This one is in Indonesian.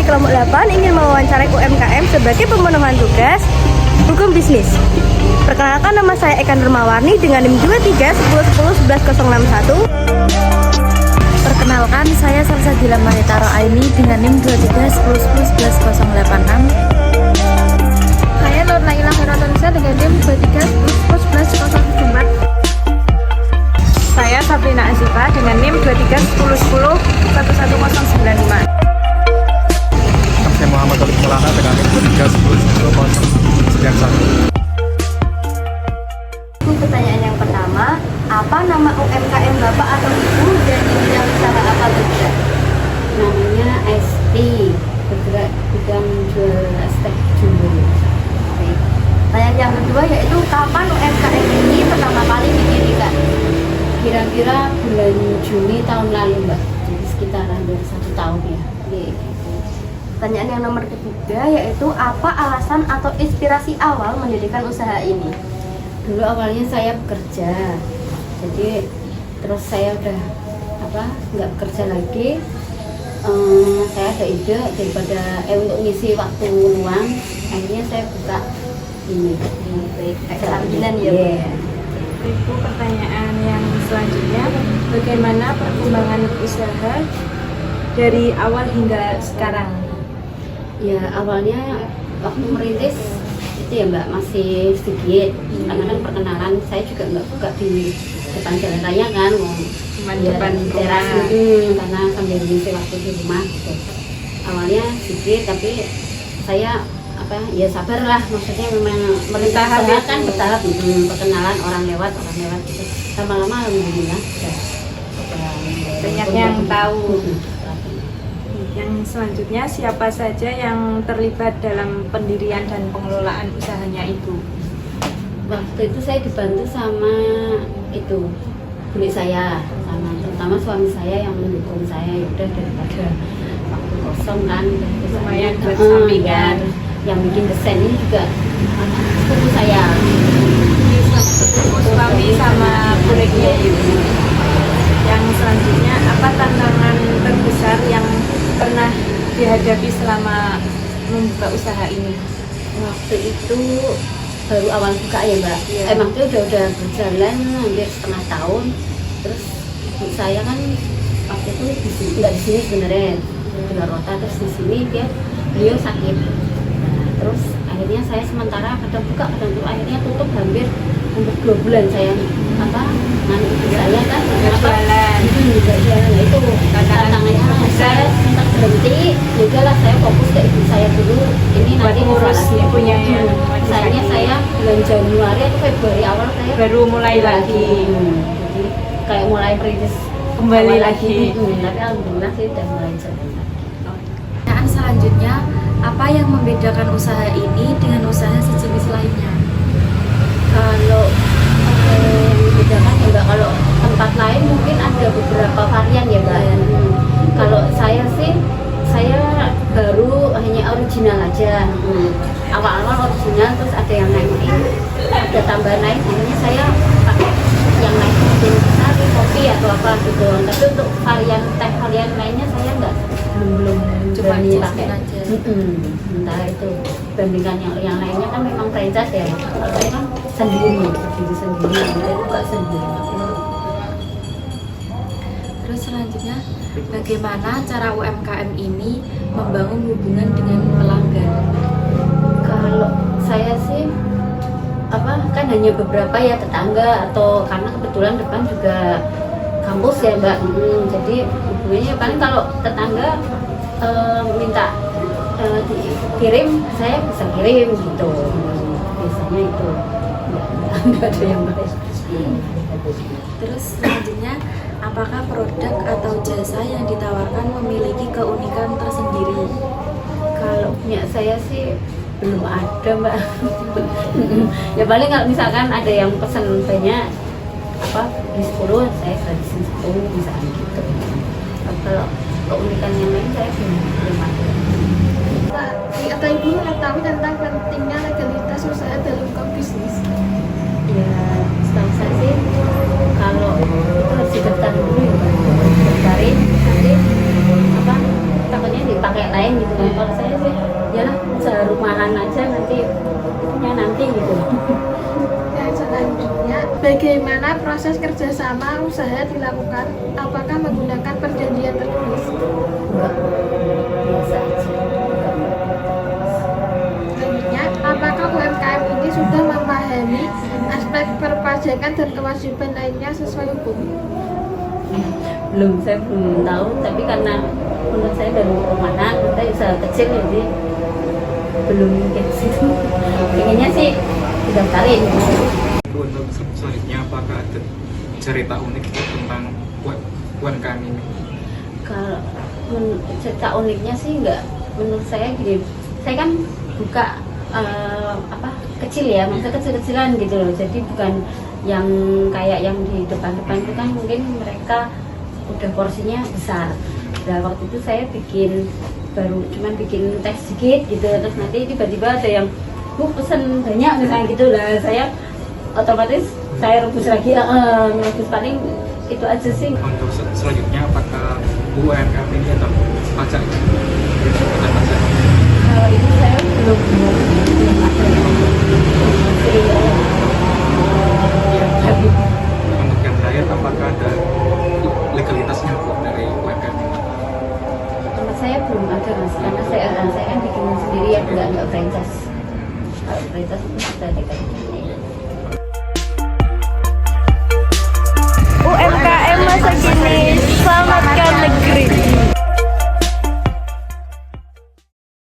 kelompok 8 ingin mewawancarai UMKM sebagai pemenuhan tugas hukum bisnis. Perkenalkan, nama saya Eka Nurmawarni dengan NIM 23 10 10 11 061. Perkenalkan, saya Salsabila Manitaro Aini dengan NIM 23 10 10 11 086. Saya Nur Naila Herotonisa dengan NIM 23 10 11 014. Saya Sabrina Azifa dengan NIM 23 10 10 11095. Saya Muhammad Alif Maulana dengan NIM 23 10 10 091. Pertanyaan yang pertama, apa nama UMKM Bapak atau Ibu dan di bidang usaha apa bergerak? Namanya ST, bergerak bidang jual stek jumbo. Pertanyaan yang kedua yaitu kapan UMKM ini pertama kali didirikan? Kira-kira bulan Juni tahun lalu, Mbak. Jadi sekitar hampir 1 tahun ya. Pertanyaan yang nomor ketiga yaitu apa alasan atau inspirasi awal mendirikan usaha ini? Dulu awalnya saya bekerja, jadi terus saya udah nggak bekerja lagi. Saya ada ide daripada untuk ngisi waktu luang, akhirnya saya buka ini Sambilan ya, Bu. Ibu, pertanyaan yang selanjutnya, bagaimana perkembangan usaha dari awal hingga sekarang? Ya, awalnya waktu merintis itu ya Mbak, masih sedikit karena kan perkenalan. Saya juga nggak buka di depan jalan raya kan, Cuma ya, depan teras rumah. karena sambil ngisi waktu di rumah gitu. Awalnya sedikit, tapi saya ya sabarlah, maksudnya memang Bertahap usaha ya, kan Bu. bertahap, perkenalan orang lewat gitu. Lama-lama alhamdulillah Banyak yang tahu. Mm-mm. Yang selanjutnya, siapa saja yang terlibat dalam pendirian dan pengelolaan usahanya Ibu? Waktu itu saya dibantu sama bule saya, sama terutama suami saya yang mendukung saya. Ya udah, daripada waktu kosong kan, Lumayan buat ya, sampingan. yang bikin desain ini juga sepupu saya. Suami sama bulenya Ibu. Yang selanjutnya, apa tantangan terbesar yang pernah dihadapi selama membuka usaha ini? Waktu itu baru awal buka ya Mbak. Iya. Emang itu udah berjalan hampir setengah tahun. Terus ibu saya kan waktu itu nggak di sini sebenarnya, di Rota. Terus di sini beliau sakit. Nah, terus akhirnya saya sementara kadang buka kadang tutup, akhirnya tutup hampir 2 bulan saya ibu saya kan Jualan. juga jualan. Nah, itu tantangannya saya sempat berhenti. Juga lah, saya fokus ke ibu saya dulu. Ini Buat nanti ngurus masalah ibunya yang lagi Akhirnya sakit. saya bulan Januari atau Februari awal saya Baru mulai lagi. Jadi kayak mulai merintis Kembali awal lagi. Tapi alhamdulillah sih udah mulai jalan lagi. Pertanyaan selanjutnya, apa yang membedakan usaha ini dengan usaha sejenis lainnya? Kalau membedakan ya Mbak, kalau tempat lain mungkin ada beberapa varian ya Mbak. Kalau saya sih, saya baru hanya original aja. Awal-awal original, terus ada yang naikin, ada tambahan lain. Akhirnya saya pakai yang lain, jenis sari, kopi atau apa gitu. Tapi untuk teh varian lainnya saya belum Cuma berani jasmine pakai. aja. Sementara itu bandingkan yang lainnya kan memang franchise ya. Kalau saya kan sendiri, berdiri sendiri, saya buka sendiri. Terus selanjutnya, bagaimana cara UMKM ini membangun hubungan dengan pelanggan? Kalau saya sih kan hanya beberapa ya tetangga, atau karena kebetulan depan juga kampus ya Mbak. Jadi hubungannya paling kalau tetangga minta dikirim, saya bisa kirim gitu. Biasanya itu nggak ada yang baik. Terus selanjutnya, apakah produk atau jasa yang ditawarkan memiliki keunikan tersendiri? Kalau punya saya sih belum ada Mbak. Ya paling kalau misalkan ada yang pesan banyak, beli 10 saya gratisin 10 misalkan gitu. Kalau keunikan yang lain saya belum ada. Atau Ibu mengetahui tentang pentingnya legalitas usaha dalam hukum bisnis? Ya setahu saya sih kalau itu harus didaftar dulu ya Mbak. Daftarin nanti takutnya dipakai lain gitu kan. Kalau Bagaimana proses kerjasama usaha dilakukan? Apakah menggunakan perjanjian tertulis? Enggak, biasa aja. Selanjutnya, apakah UMKM ini sudah memahami aspek perpajakan dan kewajiban lainnya sesuai hukum? Belum, saya belum tahu, tapi karena menurut saya dari rumahan, kita usaha kecil jadi belum ke situ. Pengennya sih didaftarin. Untuk selanjutnya, apakah ada cerita unik tentang UMKM ini? Kalau cerita uniknya sih enggak, menurut saya gini, saya kan buka kecil ya, maksudnya kecil-kecilan gitu loh, jadi bukan yang kayak yang di depan-depan itu kan mungkin mereka udah porsinya besar. Nah waktu itu saya baru cuman bikin teh sedikit gitu, terus nanti tiba-tiba ada yang pesen banyak misalnya gitu lah, saya otomatis saya rebus lagi, rebus paling itu aja sih. Untuk selanjutnya, apakah UMKM ini ada pajak? Kalau itu saya belum ada Untuk yang terakhir, apakah ada legalitasnya dari UMKM ini? Tempat saya belum ada mas, karena saya kan bikin sendiri ya, nggak franchise. Kalau franchise itu sudah ada legalitasnya. UMKM masa kini, selamatkan negeri.